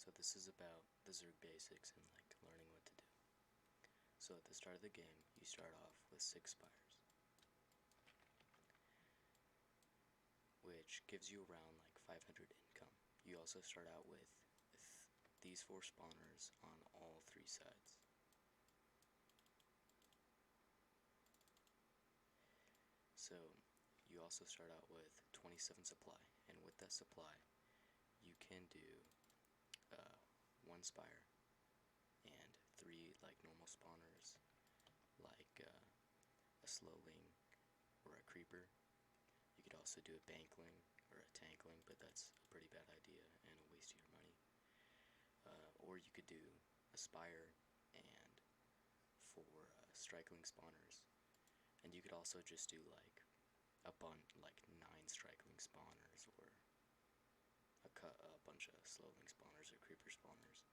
So this is about the Zerg basics and like learning what to do. So at the start of the game, you start off with 6 spires, which gives you around like 500 income. You also start out with these 4 spawners on all 3 sides. So you also start out with 27 supply, and with that supply, you can do 1 spire and 3 like normal spawners, like a slowling or a creeper. You could also do a bankling or a tankling, but that's a pretty bad idea and a waste of your money. Or you could do a spire and 4 strikeling spawners, and you could also just do like like 9 strikeling spawners or a bunch of slowling spawners or creeper spawners.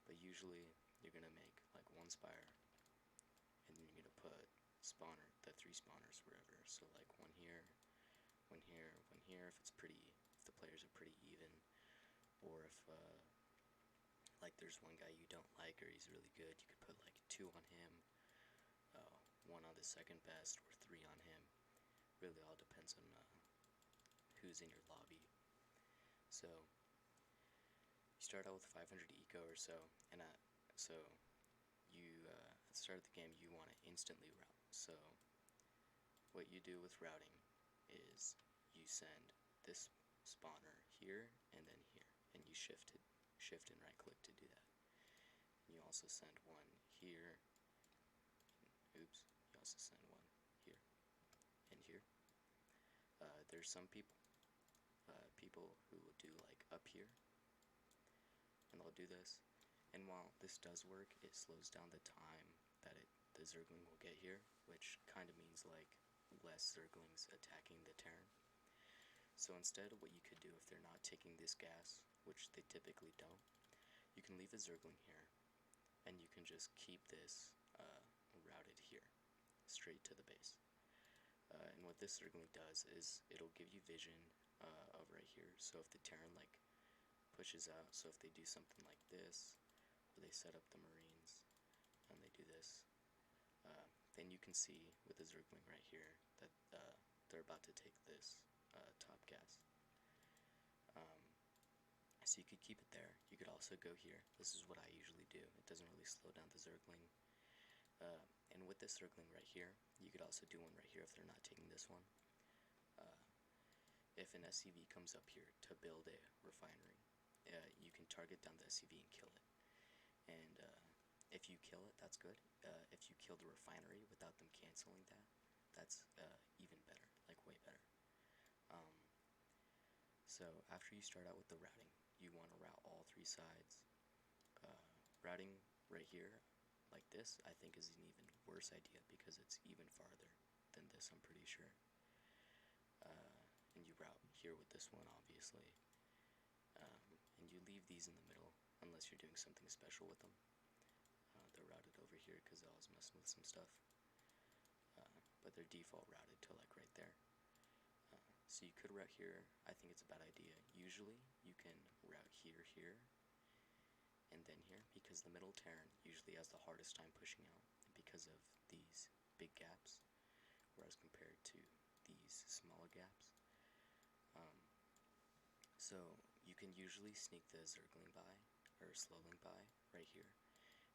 But usually you're gonna make like 1 spire, and then you're gonna put the 3 spawners wherever. So like 1 here, 1 here, 1 here. If the players are pretty even, or if like there's one guy you don't like or he's really good, you could put like 2 on him, 1 on the second best, or 3 on him. Really all depends on who's in your lobby. So you start out with 500 eco or so, and so you at the start of the game you want to instantly route. So what you do with routing is you send this spawner here and then here, and you shift and right click to do that. And you also send 1 here, oops, you also send 1 here and here. There's some people who will do like up here, and they'll do this, and while this does work, it slows down the time that the Zergling will get here, which kind of means like less Zerglings attacking the Terran. So instead, what you could do if they're not taking this gas, which they typically don't, you can leave a Zergling here, and you can just keep this routed here, straight to the base. And what this Zergling does is it'll give you vision of right here. So if the Terran like pushes out, so if they do something like this, or they set up the Marines, and they do this, then you can see with the Zergling right here that they're about to take this top gas. So you could keep it there. You could also go here. This is what I usually do. It doesn't really slow down the Zergling. And with this Zergling right here, you could also do one right here if they're not taking this one. If an SCV comes up here to build a refinery, you can target down the SCV and kill it. And if you kill it, that's good. If you kill the refinery without them canceling that, that's even better, like way better. So after you start out with the routing, you want to route all 3 sides. Routing right here, like this, I think is an even worse idea because it's even farther than this, I'm pretty sure. And you route here with this one, obviously. And you leave these in the middle, unless you're doing something special with them. They're routed over here because I was messing with some stuff. But they're default routed to like right there. So you could route here. I think it's a bad idea. Usually you can route here, here, and then here, because the middle Terran usually has the hardest time pushing out because of these big gaps, whereas compared to these smaller gaps. So you can usually sneak the Zergling by, or Slowling by, right here,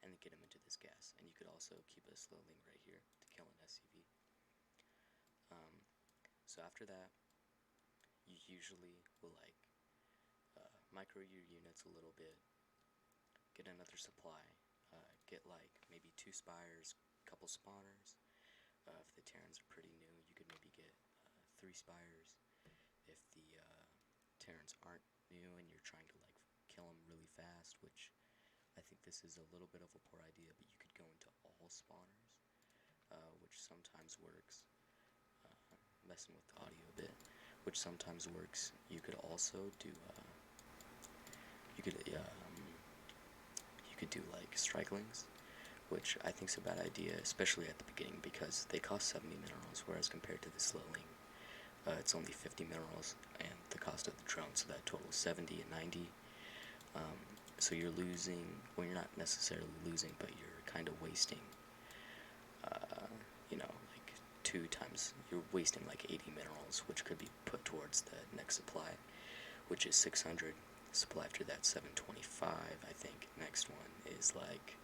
and then get him into this gas. And you could also keep a Slowling right here to kill an SCV. So after that, you usually will like micro your units a little bit, get another supply, get like maybe 2 spires, couple spawners. If the Terrans are pretty new, you could maybe get 3 spires. If the Terrans aren't new and you're trying to like kill them really fast, which I think this is a little bit of a poor idea, but you could go into all spawners, which sometimes works. Messing with the audio a bit, which sometimes works. You could also do you could do like strikelings, which I think is a bad idea, especially at the beginning because they cost 70 minerals, whereas compared to the slowling, it's only 50 minerals, and the cost of the drone, so that totals 70 and 90. So you're losing, well, you're not necessarily losing, but you're kind of wasting, like 2 times, you're wasting like 80 minerals, which could be put towards the next supply, which is 600. Supply after that, 725, I think. Next one is like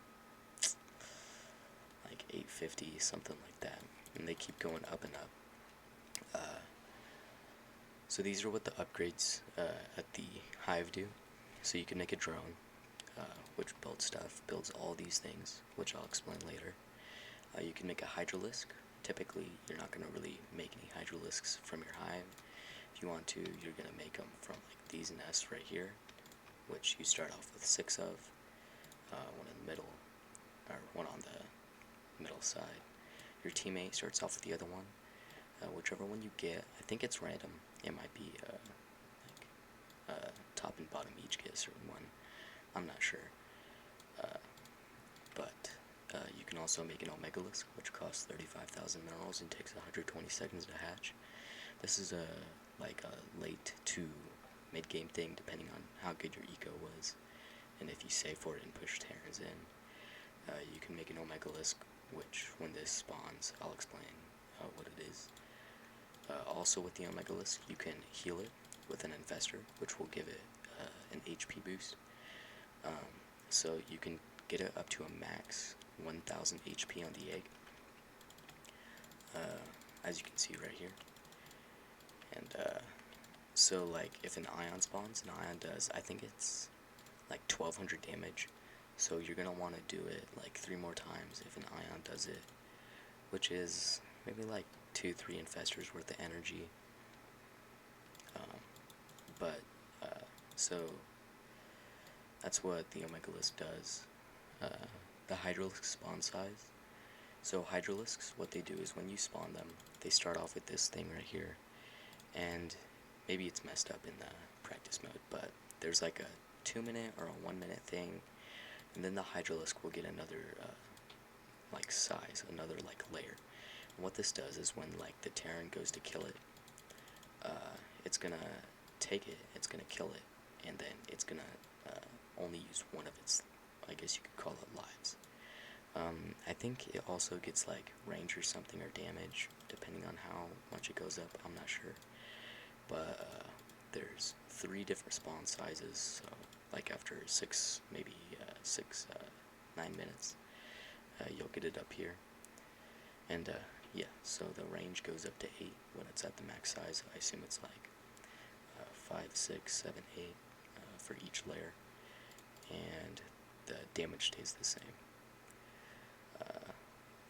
850, something like that. And they keep going up and up. So these are what the upgrades at the hive do. So you can make a drone, which builds stuff, builds all these things, which I'll explain later. You can make a hydralisk. Typically, you're not going to really make any hydralisks from your hive. If you want to, you're going to make them from like these nests right here, which you start off with 6 of, one in the middle, or one on the middle side. Your teammate starts off with the other one. Whichever one you get, I think it's random. It might be top and bottom each get a certain one. I'm not sure. But you can also make an Omegalisk, which costs 35,000 minerals and takes 120 seconds to hatch. This is a late to mid-game thing, depending on how good your eco was, and if you save for it and push Terrans in. You can make an Omegalisk, which when this spawns, I'll explain what it is. Also with the Omegalisk, you can heal it with an Infestor, which will give it an HP boost. So you can get it up to a max 1000 HP on the egg, as you can see right here. And so like if an Ion spawns, an Ion does, I think it's like 1200 damage. So you're gonna want to do it like 3 more times if an Ion does it, which is maybe like 2-3 infestors worth of energy. So that's what the Omegalisk does. The Hydralisk spawn size. So Hydralisks, what they do is when you spawn them, they start off with this thing right here, and maybe it's messed up in the practice mode, but there's like a 2-minute or a 1-minute thing, and then the Hydralisk will get another like size, another like layer. And what this does is when like the Terran goes to kill it, it's gonna take it, it's gonna kill it, and then it's gonna only use one of its, I guess you could call it, lives. I think it also gets like range or something, or damage, depending on how much it goes up, I'm not sure. But there's 3 different spawn sizes, so like after 6, maybe 9 minutes, you'll get it up here. And yeah, so the range goes up to 8 when it's at the max size. I assume it's like 5, 6, 7, 8 for each layer, and the damage stays the same.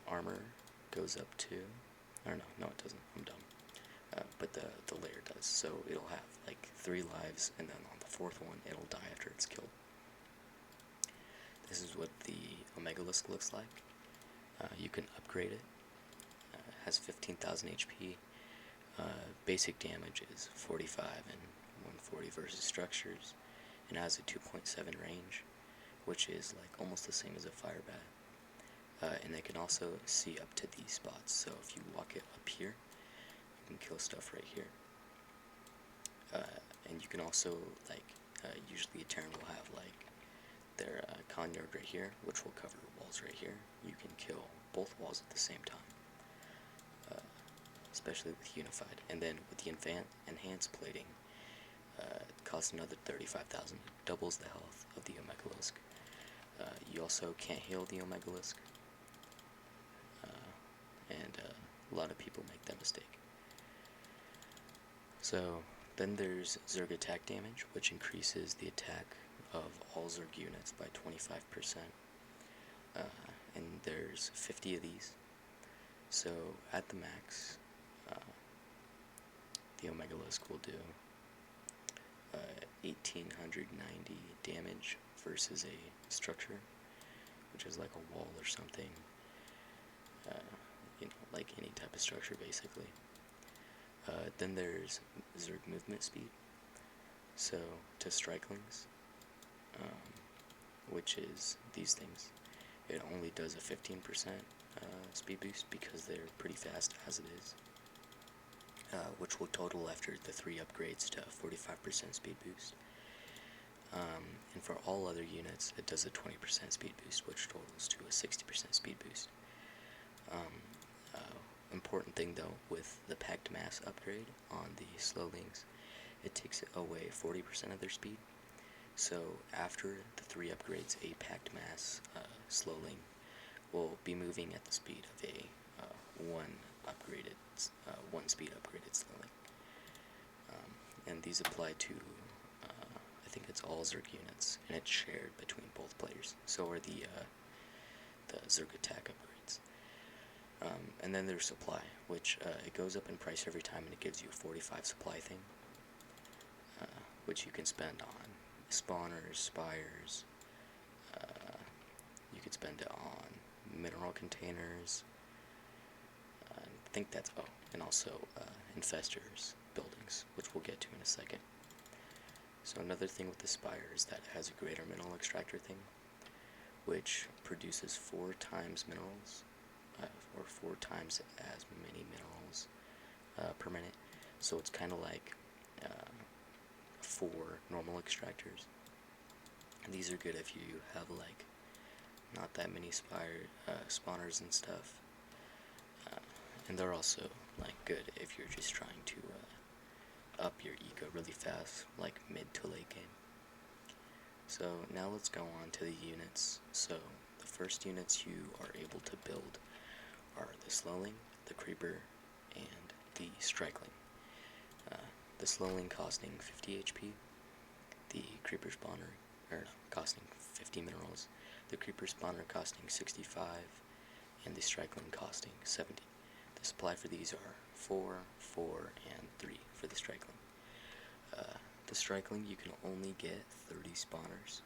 Armor goes up to, or no it doesn't, I'm dumb. But the layer does, so it'll have like 3 lives, and then on the 4th one it'll die after it's killed. This is what the Omegalisk looks like. You can upgrade it. Has 15,000 HP. Basic damage is 45 and 140 versus structures, and has a 2.7 range, which is like almost the same as a fire bat. And they can also see up to these spots, so if you walk it up here, you can kill stuff right here. And you can also, like, usually a Terran will have like their Conyard right here, which will cover walls right here. You can kill both walls at the same time, especially with Unified. And then with the Enhanced Plating, it costs another 35,000, doubles the health of the Omegalisk. You also can't heal the Omegalisk, and a lot of people make that mistake. So then there's Zerg attack damage, which increases the attack of all Zerg units by 25%, and there's 50 of these. So at the max, the Omegalisk will do 1890 damage versus a structure, which is like a wall or something, like any type of structure basically. Then there's Zerg movement speed. So to strikelings, which is these things, it only does a 15% speed boost because they're pretty fast as it is, which will total after the 3 upgrades to 45% speed boost. And for all other units, it does a 20% speed boost, which totals to a 60% speed boost. Important thing though, with the packed mass upgrade on the slowlings, it takes away 40% of their speed. So after the 3 upgrades, a packed mass slowling will be moving at the speed of a one speed upgraded slowling. And these apply to I think it's all Zerg units, and it's shared between both players. So are the Zerg attack upgrades. And then there's supply, which it goes up in price every time, and it gives you a 45 supply thing, which you can spend on spawners, spires. You could spend it on mineral containers. I think that's and also infestors buildings, which we'll get to in a second. So another thing with the spire is that it has a greater mineral extractor thing, which produces 4 times minerals, or 4 times as many minerals per minute. So it's kind of like 4 normal extractors. And these are good if you have like not that many spawners and stuff. And they're also like good if you're just trying to up your eco really fast, like mid to late game. So now let's go on to the units. So the first units you are able to build are the slowling, the creeper, and the strikeling. The slowling costing 50 HP, the creeper spawner costing 50 minerals, the creeper spawner costing 65, and the strikeling costing 70. The supply for these are 4, 4, and 3 for the strikeling. The strikeling, you can only get 30 spawners,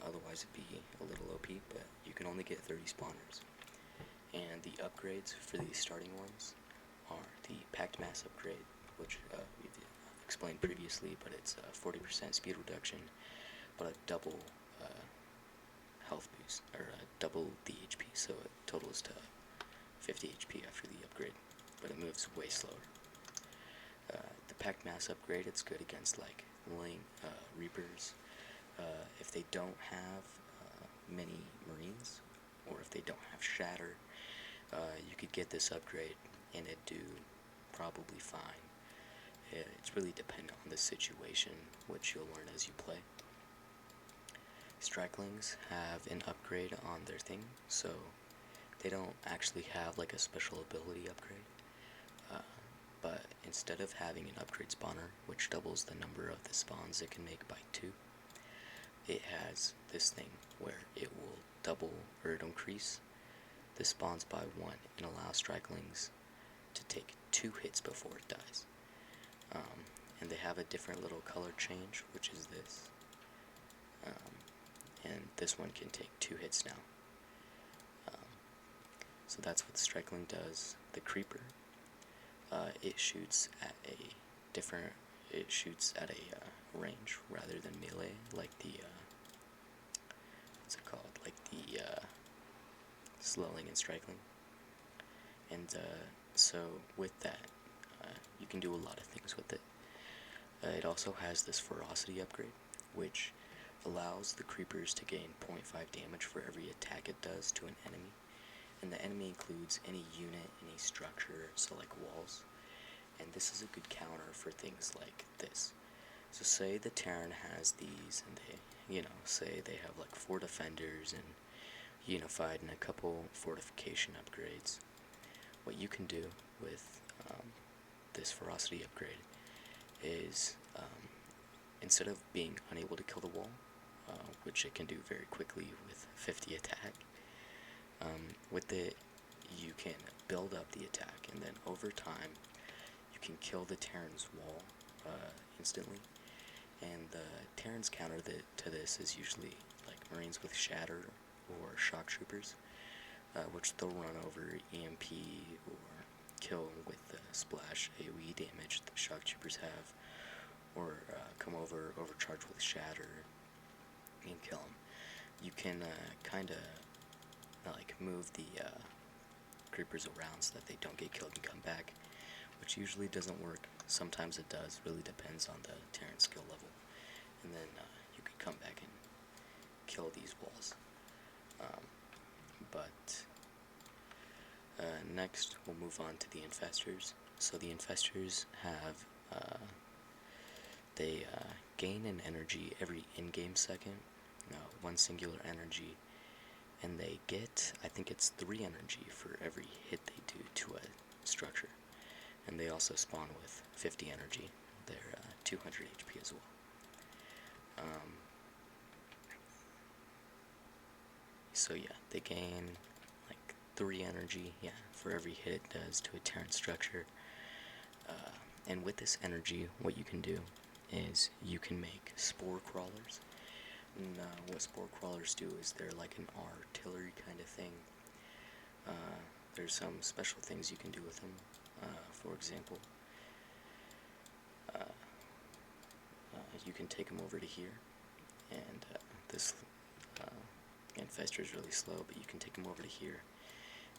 otherwise it'd be a little OP, but you can only get 30 spawners. And the upgrades for these starting ones are the packed mass upgrade, which we've explained previously, but it's a 40% speed reduction, but a double health boost, or double the HP, so it totals to 50 HP after the upgrade, but it moves way slower. The packed mass upgrade, it's good against like Reapers. If they don't have many Marines, or if they don't have Shatter, you could get this upgrade and it'd do probably fine. It's really dependent on the situation, which you'll learn as you play. Strikelings have an upgrade on their thing, so they don't actually have like a special ability upgrade. But instead of having an upgrade spawner, which doubles the number of the spawns it can make by 2, it has this thing where it will double, or it'll increase the spawns by 1 and allow strikelings to take 2 hits before it dies. And they have a different little color change, which is this. And this one can take 2 hits now. So that's what the strikeling does. The creeper, it shoots at a range rather than melee, like the what's it called? Like the slowling and strikeling. And so with that, you can do a lot of things with it. It also has this ferocity upgrade, which allows the creepers to gain 0.5 damage for every attack it does to an enemy. And the enemy includes any unit, any structure, so like walls. And this is a good counter for things like this. So say the Terran has these, and they, say they have like 4 defenders and unified and a couple fortification upgrades. What you can do with this ferocity upgrade is, instead of being unable to kill the wall, which it can do very quickly with 50 attack, with it you can build up the attack, and then over time you can kill the Terran's wall instantly. And the Terran's counter to this is usually like Marines with Shatter or Shock Troopers, which they'll run over EMP or kill with the splash AoE damage the Shock Troopers have, or come over, overcharge with Shatter and kill them. You can kind of like move the creepers around so that they don't get killed and come back, which usually doesn't work. Sometimes it does, really depends on the Terran skill level. And then you can come back kill these walls. But next, we'll move on to the infestors. So the infestors have they gain an energy every in-game second, one singular energy, and they get, I think it's 3 energy for every hit they do to a structure. And they also spawn with 50 energy. They're 200 HP as well. So yeah, they gain like 3 energy, for every hit it does to a Terran structure. And with this energy, what you can do is you can make spore crawlers. And what spore crawlers do is they're like an artillery kind of thing. There's some special things you can do with them. For example, you can take them over to here, and this infestor is really slow, but you can take them over to here,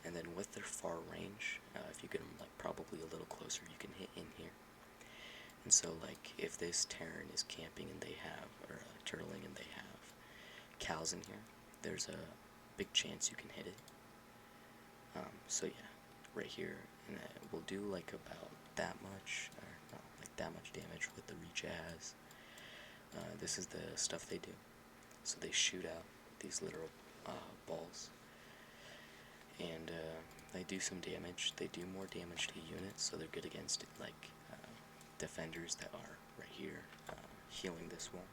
and then with their far range, if you get them like probably a little closer, you can hit in here. And so like if this Terran is camping and they have, or turtling and they have cows in here, there's a big chance you can hit it. So yeah, right here, and we'll do like about that much, or not like that much damage with the rejazz. This is the stuff they do. So they shoot out these literal balls, and they do some damage. They do more damage to units, so they're good against like defenders that are right here healing this wall.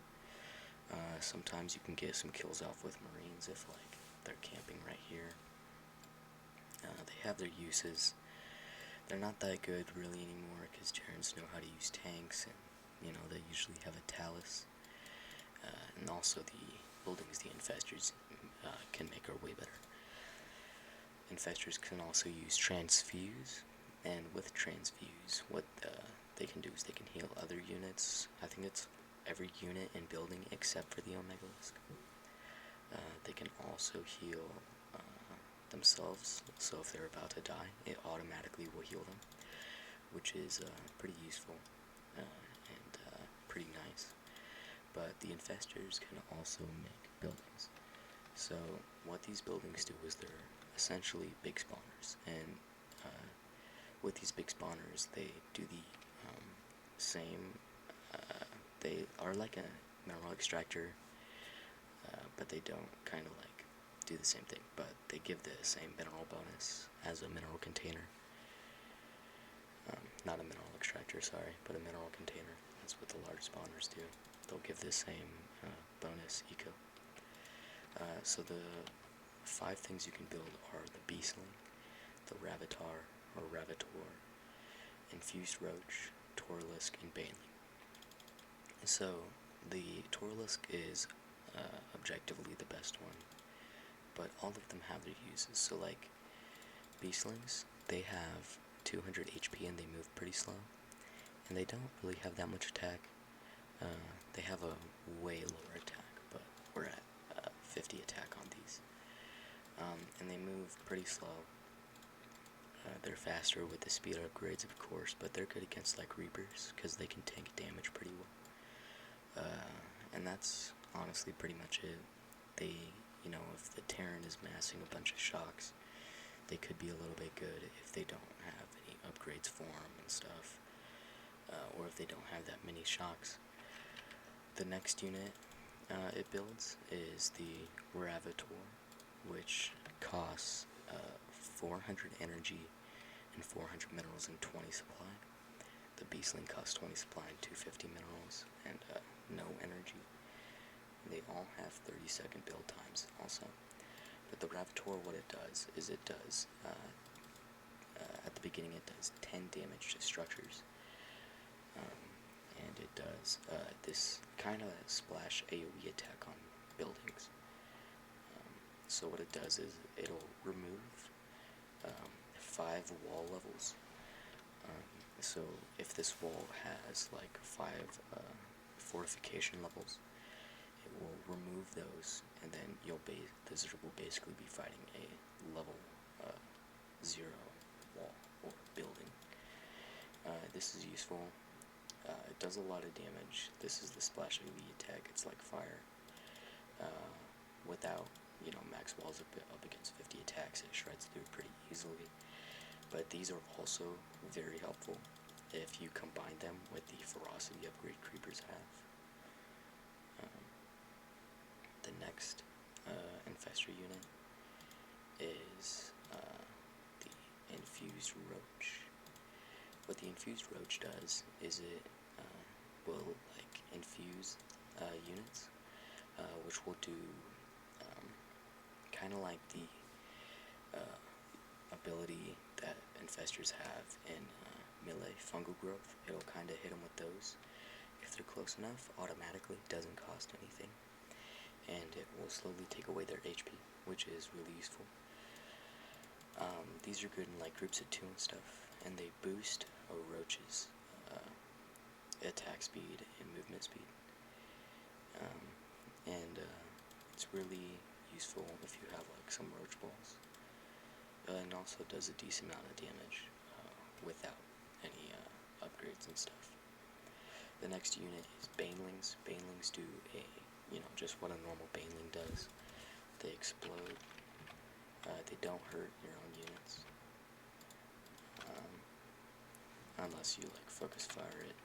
Sometimes you can get some kills off with marines if like they're camping right here. They have their uses. They're not that good really anymore because Terrans know how to use tanks, and they usually have a talus. And also the buildings the infestors can make are way better. Infestors can also use transfuse, and with transfuse, what they can do is they can heal other units. I think it's every unit in building except for the Omegalisk. They can also heal themselves, so if they're about to die, it automatically will heal them, which is pretty useful and pretty nice. But the infestors can also make buildings. So what these buildings do is they're essentially big spawners, and with these big spawners, they do the same. They are like a mineral extractor, but they don't kind of like do the same thing. But they give the same mineral bonus as a mineral container. Not a mineral extractor, sorry, but a mineral container. That's what the large spawners do. They'll give the same bonus eco. So the 5 things you can build are the Beastling, the Ravatar, or Ravator, Infused Roach, Torlisk, and Baneling. So the Torlisk is objectively the best one, but all of them have their uses. So like Beastlings, they have 200 HP and they move pretty slow, and they don't really have that much attack. They have a way lower attack, but we're at 50 attack on these. And they move pretty slow. They're faster with the speed upgrades, of course, but they're good against like Reapers, because they can tank damage pretty well. And that's honestly pretty much it. They, if the Terran is massing a bunch of shocks, they could be a little bit good if they don't have any upgrades for them and stuff, or if they don't have that many shocks. The next unit it builds is the Ravator, which costs 400 energy and 400 minerals and 20 supply. The Beastling costs 20 supply and 250 minerals and no energy. They all have 30-second build times also. But the Ravator, what it does is it does, at the beginning it does 10 damage to structures. And it does this kind of splash AoE attack on buildings. So what it does is it'll remove 5 wall levels. So if this wall has like 5 fortification levels, it will remove those, and then the Zerg will basically be fighting a level 0 wall or building. This is useful. It does a lot of damage. This is the splash AoE attack. It's like fire. without, max walls up against 50 attacks, it shreds through pretty easily. But these are also very helpful if you combine them with the ferocity upgrade creepers have. The next infestor unit is the infused roach. What the infused roach does is it will infuse units, which will do kind of like the ability that infestors have in melee fungal growth. It'll kind of hit them with those. If they're close enough, automatically, doesn't cost anything, and it will slowly take away their HP, which is really useful. These are good in groups of 2 and stuff, and they boost a roach's attack speed and movement speed. And it's really useful if you have some roach balls. And also does a decent amount of damage without any upgrades and stuff. The next unit is banelings. Banelings do just what a normal baneling does. They explode. They don't hurt your own units. Unless you focus fire it.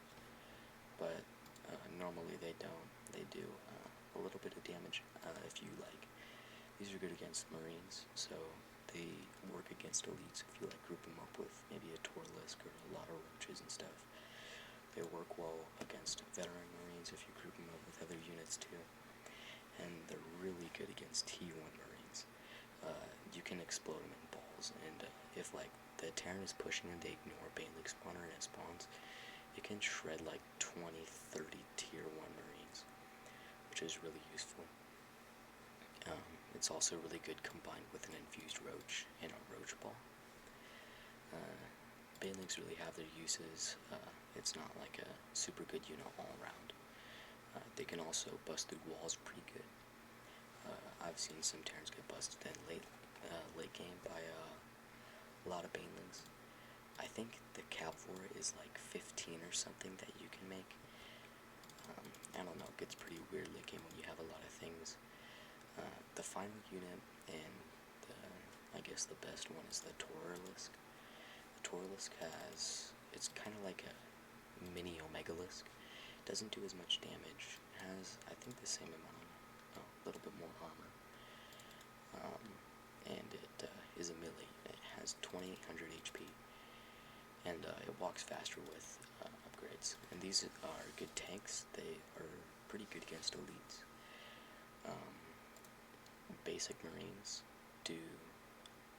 But normally they don't. They do a little bit of damage if you These are good against Marines, so they work against elites if you group them up with maybe a Torlisk or a lot of roaches and stuff. They work well against veteran Marines if you group them up with other units too. And they're really good against T1 Marines. You can explode them in balls, and if the Terran is pushing and they ignore Baneling spawner and it spawns, it can shred 20, 30 tier 1 Marines, which is really useful. It's also really good combined with an infused roach and a roach ball. Banelings really have their uses. It's not a super good unit all around. They can also bust through walls pretty good. I've seen some Terrans get busted in late game by a lot of banelings. I think the cap for it is 15 or something that you can make. I don't know, it gets pretty weird late game when you have a lot of things. The final unit, and I guess the best one, is the Torlisk. The Torlisk it's kind of like a mini Omegalisk. It doesn't do as much damage. It has, I think, the same amount, a little bit more armor. And it is a melee. It has 2800 HP, and it walks faster with upgrades. And these are good tanks. They are pretty good against elites. Basic Marines do,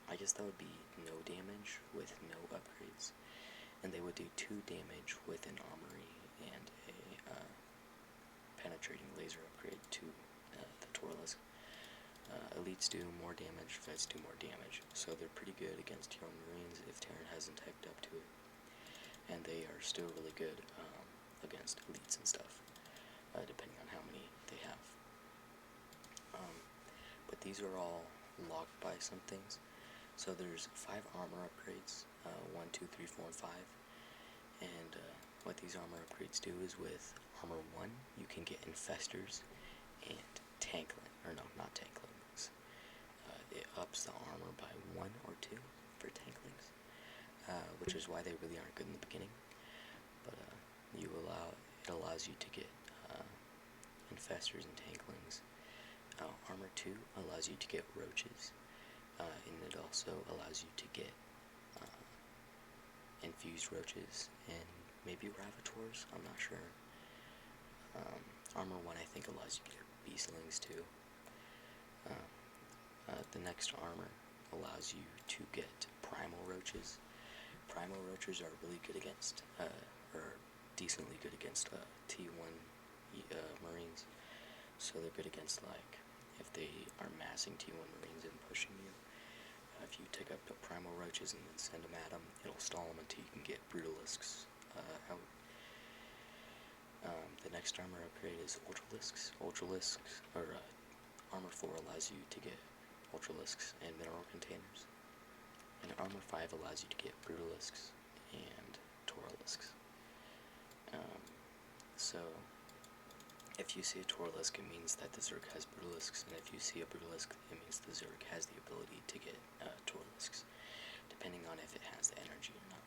I guess that would be no damage with no upgrades, and they would do 2 damage with an armory and a penetrating laser upgrade to the Torlisk. Elites do more damage, Vets do more damage, so they're pretty good against Terran Marines if Terran hasn't teched up to it, and they are still really good against elites and stuff, depending on how many they have. But these are all locked by some things. So there's 5 armor upgrades, 1, 2, 3, 4, and 5. And what these armor upgrades do is with armor 1, you can get infestors and tankling, or no, not tanklings. It ups the armor by 1 or 2 for tanklings, which is why they really aren't good in the beginning. But it allows you to get infestors and tanklings. Armor 2 allows you to get roaches, and it also allows you to get infused roaches and maybe ravitors, I'm not sure. Armor 1 I think allows you to get beastlings too. The next armor allows you to get primal roaches. Primal roaches are really good against, or decently good against T1 Marines. So they're good against if they are massing T1 Marines and pushing you. If you take up the primal roaches and then send them at them, it'll stall them until you can get brutalisks out. The next armor upgrade is ultralisks. Ultralisks, or armor 4 allows you to get ultralisks and mineral containers. And armor 5 allows you to get brutalisks and toralisks. So If you see a Torlisk, it means that the Zerg has Brutalisks, and if you see a Brutalisk, it means the Zerg has the ability to get Torlisks, depending on if it has the energy or not.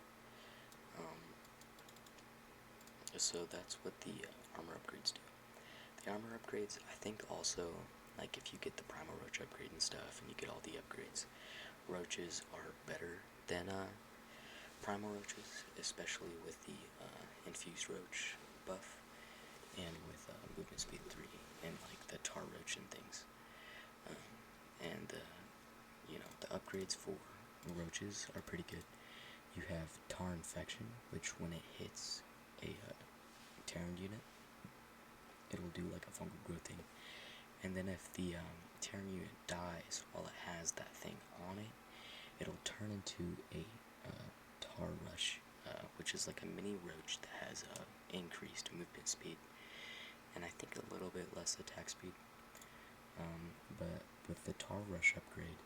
So that's what the armor upgrades do. The armor upgrades, I think also, like if you get the Primal Roach upgrade and stuff, and you get all the upgrades, Roaches are better than Primal Roaches, especially with the Infused Roach buff, and with Movement Speed 3, and like the Tar Roach and things. And the upgrades for Roaches are pretty good. You have Tar Infection, which when it hits a Terran unit, it'll do like a fungal growth thing. And then if the Terran unit dies while it has that thing on it, it'll turn into a Tar Rush, which is like a mini Roach that has increased movement speed, and I think a little bit less attack speed. But with the Tar Rush upgrade,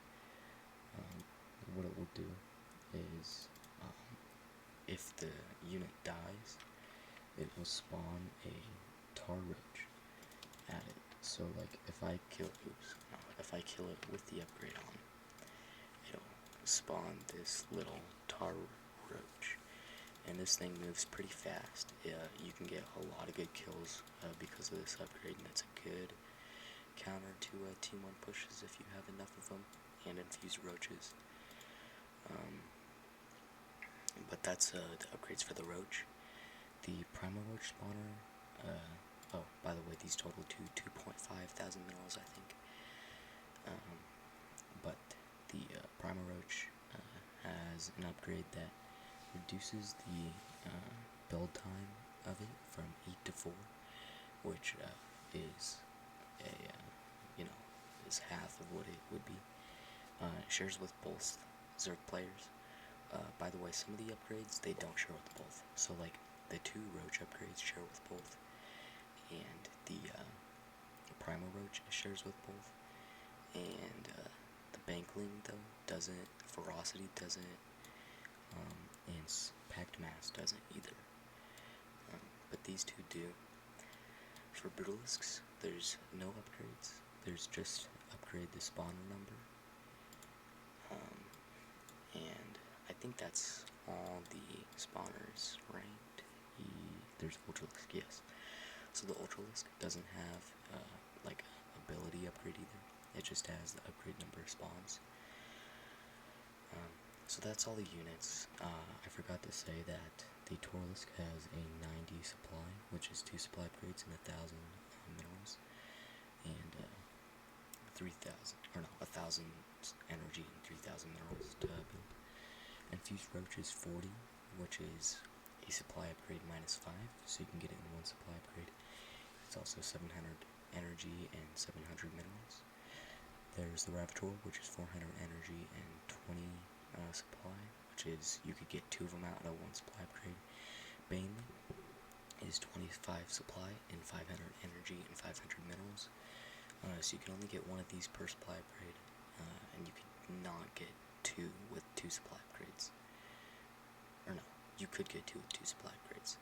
what it will do is, if the unit dies, it will spawn a Tar Roach at it. So like if I kill it with the upgrade on, it'll spawn this little Tar Roach, and this thing moves pretty fast. You can get a lot of good kills because of this upgrade, and it's a good counter to Team 1 pushes if you have enough of them, and infused Roaches. But that's the upgrades for the Roach. The Primal Roach spawner, oh, by the way, these total to 2.5 thousand minerals, I think. But the Primal Roach has an upgrade that reduces the build time of it from 8 to 4, which is a, is half of what it would be. It shares with both Zerg players. By the way, some of the upgrades, they don't share with both. So, like, the 2 Roach upgrades share with both, and the Primal Roach shares with both, and the Bankling, though, doesn't, Ferocity doesn't, and Packed Mass doesn't either. But these 2 do. For Brutalisks, there's no upgrades. There's just upgrade the spawner number. And I think that's all the spawners, right? There's Ultralisk, yes. So the Ultralisk doesn't have like ability upgrade either. It just has the upgrade number of spawns. So that's all the units. I forgot to say that the Torlisk has a 90 supply, which is 2 supply upgrades and 1,000 minerals, and 1,000 energy and 3,000 minerals to build. Infused Roach is 40, which is a supply upgrade minus 5, so you can get it in 1 supply upgrade. It's also 700 energy and 700 minerals. There's the Ravator, which is 400 energy and 20 supply, which is, you could get 2 of them out of 1 supply upgrade. Bane is 25 supply and 500 energy and 500 minerals. So you can only get 1 of these per supply upgrade, and you could not get 2 with 2 supply upgrades. Or no, you could get 2 with 2 supply upgrades.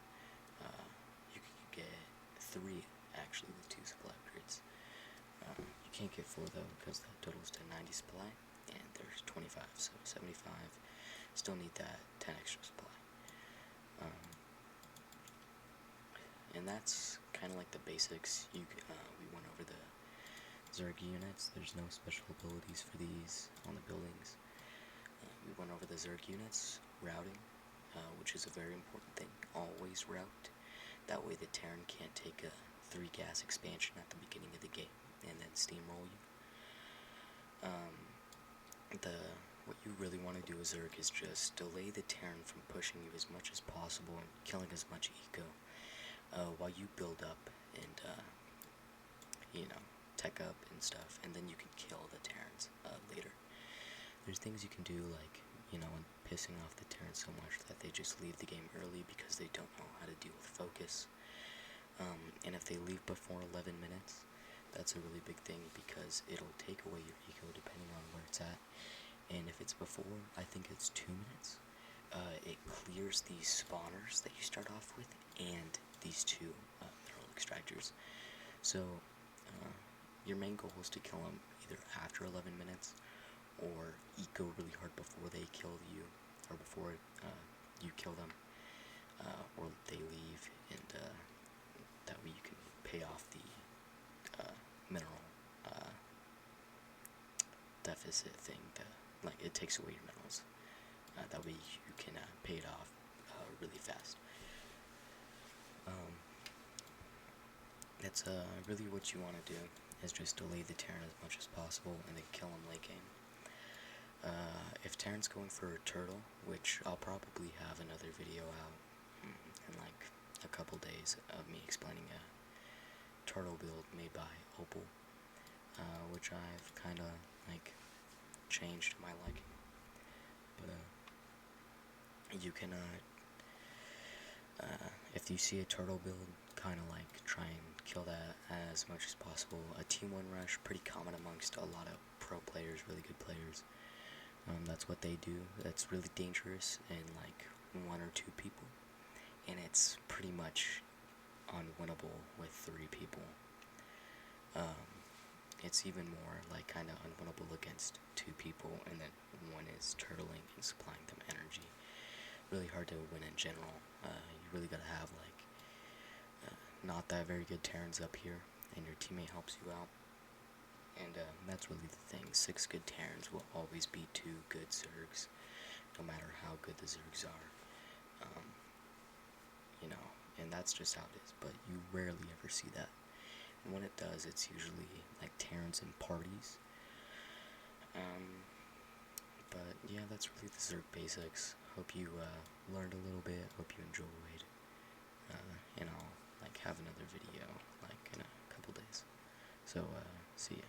You could get 3 actually with 2 supply upgrades. You can't get 4 though, because that totals to 90 supply, and there's 25, so 75. Still need that 10 extra supply. And that's kind of like the basics. We went over the Zerg units. There's no special abilities for these on the buildings. We went over the Zerg units, routing, which is a very important thing. Always route. That way the Terran can't take a 3 gas expansion at the beginning of the game and then steamroll you. What you really want to do as Zerg is just delay the Terran from pushing you as much as possible and killing as much eco while you build up and tech up and stuff, and then you can kill the Terrans later. There's things you can do, like pissing off the Terrans so much that they just leave the game early because they don't know how to deal with focus. And if they leave before 11 minutes, that's a really big thing because it'll take away your eco depending on where it's at. And if it's before, I think it's 2 minutes, it clears these spawners that you start off with and these 2 mineral extractors. So your main goal is to kill them either after 11 minutes or eco really hard before they kill you, or before you kill them, or they leave, and that way you can pay off the mineral deficit thing. Like, it takes away your minerals. That way you can pay it off really fast. That's really what you want to do, is just delay the Terran as much as possible and then kill him late game. If Terran's going for a turtle, which I'll probably have another video out in like a couple days of me explaining a turtle build made by Opal, which I've kind of like changed my liking. But you can if you see a turtle build, kind of like try and kill that as much as possible. A team 1 rush, pretty common amongst a lot of pro players, really good players. That's what they do. That's really dangerous in like 1 or 2 people, and it's pretty much unwinnable with 3 people. It's even more like kind of unwinnable against 2 people, and then one is turtling and supplying them energy. Really hard to win in general. You really gotta have like not that very good Terrans up here, and your teammate helps you out. And that's really the thing. 6 good Terrans will always beat 2 good Zergs, no matter how good the Zergs are. You know, and that's just how it is. But you rarely ever see that. And when it does, it's usually like Terrans in parties. But yeah, that's really the Zerg basics. Hope you learned a little bit. Hope you enjoyed. And I'll like have another video like in a couple days. So see ya.